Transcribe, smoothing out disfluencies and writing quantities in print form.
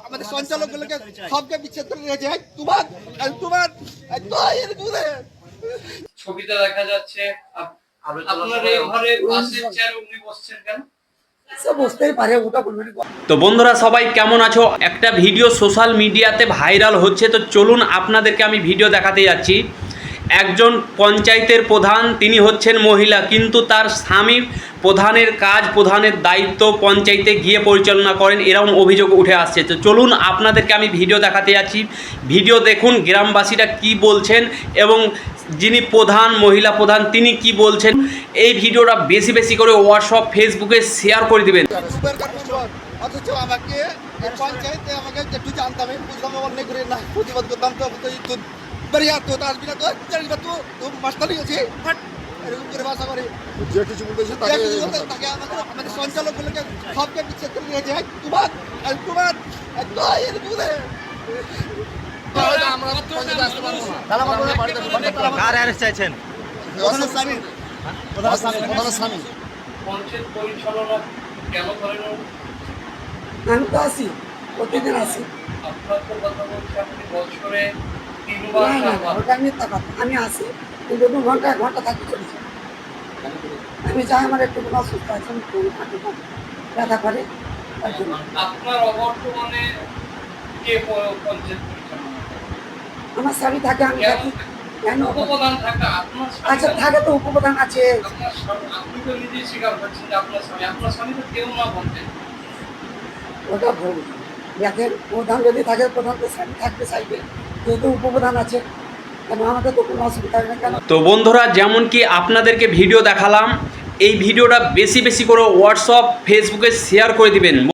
আমাদের সঞ্চালকগুলোকে সবকে বিচ্ছেদ করে রেখেছে। তোমার ছবিতে দেখা যাচ্ছে আপনার এই ঘরে পাশের চেয়ারে উনি বসছেন কেন? তো বন্ধুরা সবাই কেমন আছো? একটা ভিডিও সোশ্যাল মিডিয়াতে ভাইরাল হচ্ছে, তো চলুন আপনাদেরকে আমি ভিডিও দেখাতে যাচ্ছি। একজন পঞ্চায়েতের প্রধান, তিনি হচ্ছেন মহিলা, কিন্তু তার স্বামী প্রধানের কাজ, প্রধানের দায়িত্ব পঞ্চায়েতে গিয়ে পরিচালনা করেন, এরকম অভিযোগ উঠে আসছে। তো চলুন আপনাদেরকে আমি ভিডিও দেখাতে যাচ্ছি। ভিডিও দেখুন গ্রামবাসীরা কি বলছেন এবং যিনি প্রধান, মহিলা প্রধান, তিনি কি বলছেন। এই ভিডিওটা বেশি বেশি করে হোয়াটসঅ্যাপ, ফেসবুকে শেয়ার করে দিবেন। অথচ আমাকে পঞ্চায়েতে আমাকে একটু জানতাম, বুঝলাম অনেক করে না প্রতিবাদ করতাম। তো बढ़िया तो আসবি না, তো জানিস তো মাস্টারই আছে এরকম করে ভাষা করে যে কিছু বলতেছে তাকে আমাদের সঞ্চালকগুলোকে সবকে বিচ্ছেদ করে রেখেছে। তোমার আমরা পঞ্চায়েতে আসতে পারবো না। কার অ্যারেস্ট চাইছেন? প্রধানের স্বামী পঞ্চায়েত পরিচালনা কেন করেন? আমি তো আসি, প্রতিদিন আসি। আপনার তো কথা বলছে আপনি বছরে 3 বার ওটা মিথ্যা কথা। আমি আসি কিন্তু 2 ঘন্টা 1 ঘন্টা থাকি চলেছি। আমি চাই আমার একটু কোনো অসুস্থ আছে, ব্যথা করে। আপনার অবর্তমানে কে পঞ্চায়েত পরিচালনা করে? আমার স্বামী থাকে, আমি থাকি। কেন? উপপ্রধান থাকে আপনার স্বামী? আচ্ছা থাকে তো, উপপ্রধান আছে। আপনি তো নিজেই স্বীকার করছেন যে আপনার স্বামী তো কেউ না বলতেন। ওটা ভুল। দেখেন, প্রধান যদি থাকে, প্রধান তো স্বামী থাকতে চাইবে, যেহেতু উপপ্রধান আছে। কেন আমাদের তো কোনো অসুবিধা নেই। কেন? তো বন্ধুরা, যেমন কি আপনাদেরকে ভিডিও দেখালাম, এই ভিডিওটা বেশি বেশি করে হোয়াটসঅ্যাপ, ফেসবুকে শেয়ার করে দিবেন।